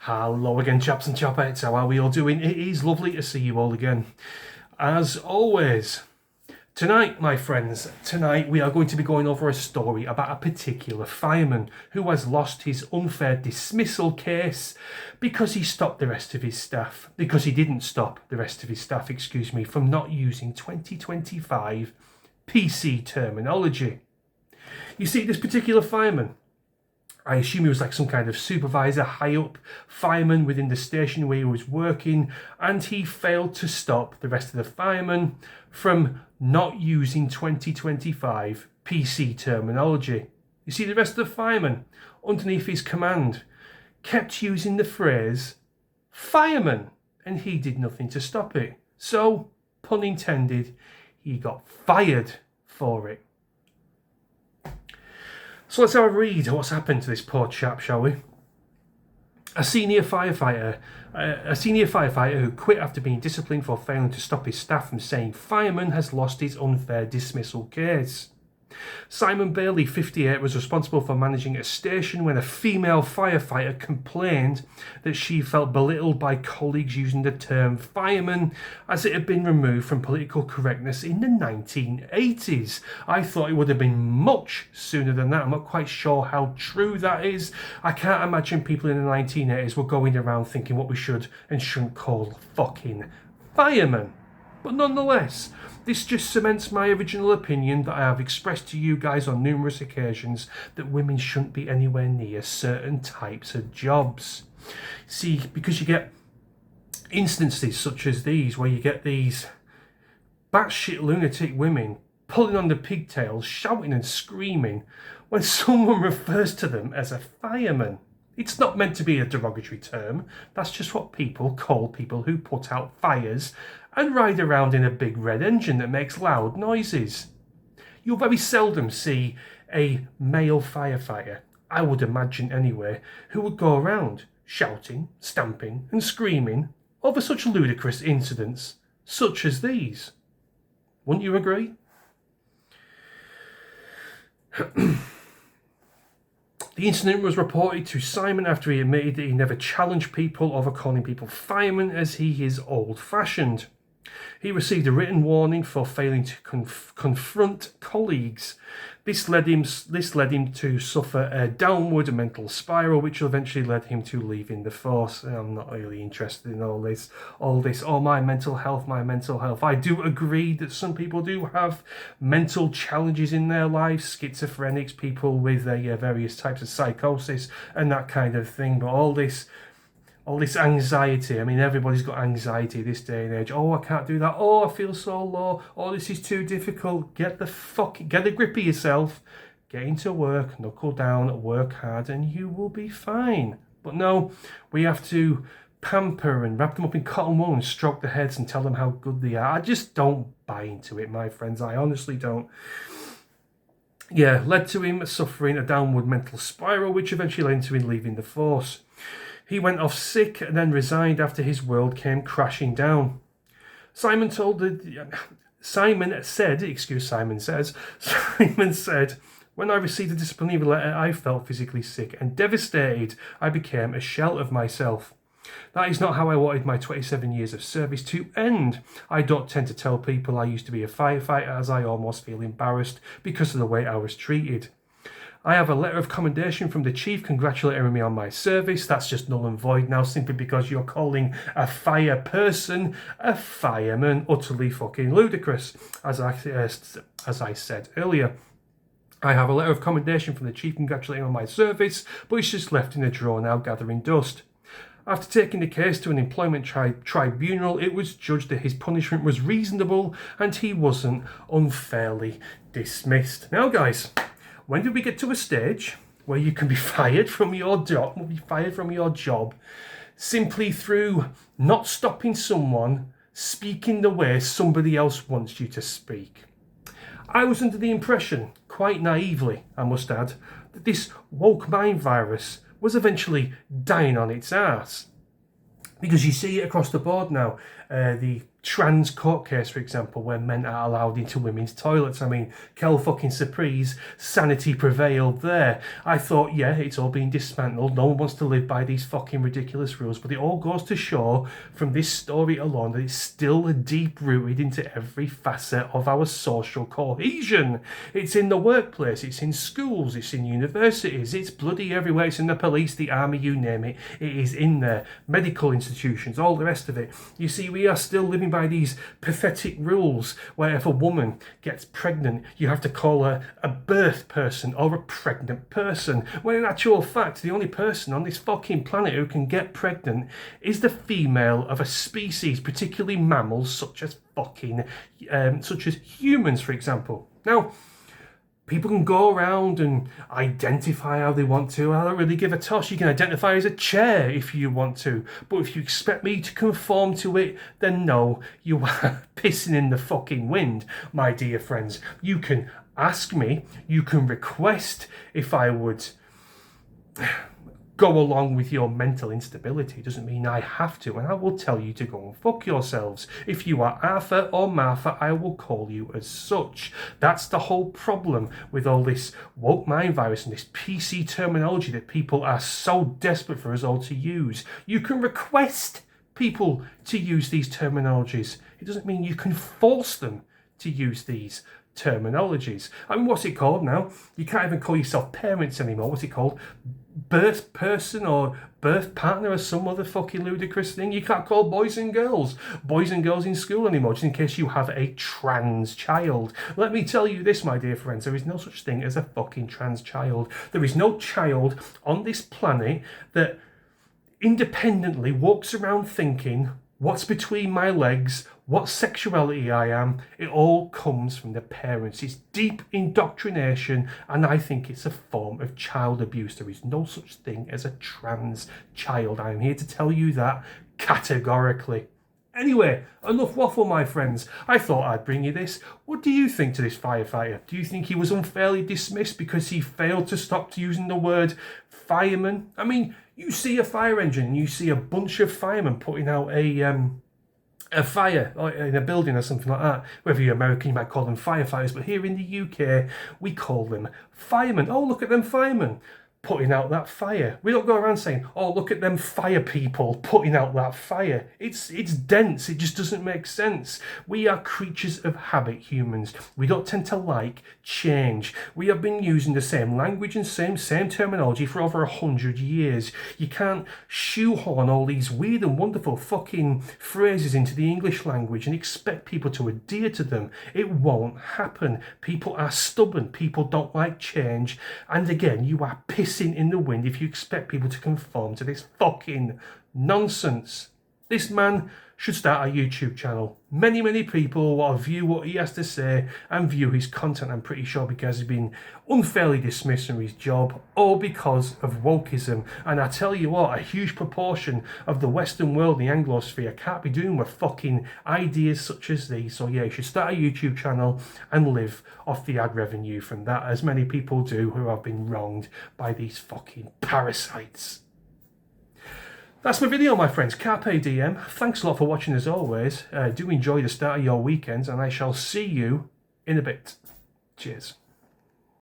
Hello again, chaps and chapettes. How are we all doing? It is lovely to see you all again. As always, tonight, my friends, we are going to be going over a story about a particular fireman who has lost his unfair dismissal case because he stopped the rest of his staff, because he didn't stop the rest of his staff, from not using 2025 PC terminology. You see, this particular fireman, I assume he was like some kind of supervisor, high up fireman within the station where he was working, and he failed to stop the rest of the firemen from not using 2025 PC terminology. You see, the rest of the firemen underneath his command kept using the phrase fireman, and he did nothing to stop it. So, pun intended, he got fired for it. So let's have a read of what's happened to this poor chap, shall we? A senior firefighter who quit after being disciplined for failing to stop his staff from saying fireman has lost his unfair dismissal case. Simon Bailey, 58, was responsible for managing a station when a female firefighter complained that she felt belittled by colleagues using the term fireman as it had been removed from political correctness in the 1980s. I thought it would have been much sooner than that. I'm not quite sure how true that is. I can't imagine people in the 1980s were going around thinking what we should and shouldn't call fucking firemen. But nonetheless, this just cements my original opinion that I have expressed to you guys on numerous occasions, that women shouldn't be anywhere near certain types of jobs. See, because you get instances such as these, where you get these batshit lunatic women pulling on the pigtails, shouting and screaming when someone refers to them as a fireman. It's not meant to be a derogatory term. That's just what people call people who put out fires and ride around in a big red engine that makes loud noises. You'll very seldom see a male firefighter, I would imagine anyway, who would go around shouting, stamping and screaming over such ludicrous incidents such as these. Wouldn't you agree? The incident was reported to Simon after he admitted that he never challenged people over calling people firemen, as he is old-fashioned. He received a written warning for failing to confront colleagues. This led him to suffer a downward mental spiral, which eventually led him to leaving the force. I'm not really interested in all this. Oh, my mental health. I do agree that some people do have mental challenges in their lives, schizophrenics, people with various types of psychosis and that kind of thing. But all this anxiety, I mean, everybody's got anxiety this day and age. Oh, I can't do that. Oh, I feel so low. Oh, this is too difficult. Get a grip of yourself. Get into work, knuckle down, work hard, and you will be fine. But no, we have to pamper and wrap them up in cotton wool and stroke their heads and tell them how good they are. I just don't buy into it, my friends. I honestly don't. Yeah, led to him suffering a downward mental spiral, which eventually led to him leaving the force. He went off sick and then resigned after his world came crashing down. Simon said, when I received the disciplinary letter, I felt physically sick and devastated. I became a shell of myself. That is not how I wanted my 27 years of service to end. I don't tend to tell people I used to be a firefighter, as I almost feel embarrassed because of the way I was treated. I have a letter of commendation from the chief congratulating me on my service. That's just null and void now, simply because you're calling a fire person a fireman. Utterly fucking ludicrous, as I said earlier. I have a letter of commendation from the chief congratulating me on my service, but it's just left in a drawer now gathering dust. After taking the case to an employment tribunal, it was judged that his punishment was reasonable and he wasn't unfairly dismissed. Now, guys, when did we get to a stage where you can be fired from your job simply through not stopping someone speaking the way somebody else wants you to speak? I was under the impression, quite naively, I must add, that this woke mind virus was eventually dying on its arse. Because you see it across the board now. The trans court case, for example, where men are allowed into women's toilets. I mean, Kel fucking surprise, sanity prevailed there. I thought, yeah, it's all been dismantled. No one wants to live by these fucking ridiculous rules, but it all goes to show from this story alone that it's still deep-rooted into every facet of our social cohesion. It's in the workplace, it's in schools, it's in universities, it's bloody everywhere. It's in the police, the army, you name it. It is in there. Medical institutions, all the rest of it. You see, we are still living by these pathetic rules where if a woman gets pregnant, you have to call her a birth person or a pregnant person, when in actual fact the only person on this fucking planet who can get pregnant is the female of a species, particularly mammals such as humans, for example. Now, people can go around and identify how they want to. I don't really give a toss. You can identify as a chair if you want to. But if you expect me to conform to it, then no, you are pissing in the fucking wind, my dear friends. You can ask me, you can request if I would go along with your mental instability. It doesn't mean I have to, and I will tell you to go and fuck yourselves. If you are Arthur or Martha, I will call you as such. That's the whole problem with all this woke mind virus and this PC terminology that people are so desperate for us all to use. You can request people to use these terminologies. It doesn't mean you can force them to use these terminologies. I mean, what's it called now? You can't even call yourself parents anymore. What's it called? Birth person or birth partner or some other fucking ludicrous thing. You can't call boys and girls in school anymore, just in case you have a trans child. Let me tell you this, my dear friends, there is no such thing as a fucking trans child. There is no child on this planet that independently walks around thinking, what's between my legs, what sexuality I am. It all comes from the parents. It's deep indoctrination, and I think it's a form of child abuse. There is no such thing as a trans child. I am here to tell you that categorically. Anyway, enough waffle, my friends. I thought I'd bring you this. What do you think to this firefighter? Do you think he was unfairly dismissed because he failed to stop using the word fireman? I mean, you see a fire engine and you see a bunch of firemen putting out a fire in a building or something like that. Whether you're American, you might call them firefighters, but here in the UK, we call them firemen. Oh, look at them firemen putting out that fire. We don't go around saying, oh, look at them fire people putting out that fire. It's dense. It just doesn't make sense. We are creatures of habit, humans. We don't tend to like change. We have been using the same language and same terminology for over 100 years. You can't shoehorn all these weird and wonderful fucking phrases into the English language and expect people to adhere to them. It won't happen. People are stubborn. People don't like change. And again, you are pissing in the wind if you expect people to conform to this fucking nonsense. This man should start a YouTube channel. Many people will view what he has to say and view his content, I'm pretty sure, because he's been unfairly dismissed from his job, all because of wokeism. And I tell you what, a huge proportion of the Western world, the Anglo-sphere, can't be doing with fucking ideas such as these. So yeah, you should start a YouTube channel and live off the ad revenue from that, as many people do who have been wronged by these fucking parasites. That's my video, my friends. Carpe diem. Thanks a lot for watching as always. Do enjoy the start of your weekends, and I shall see you in a bit. Cheers.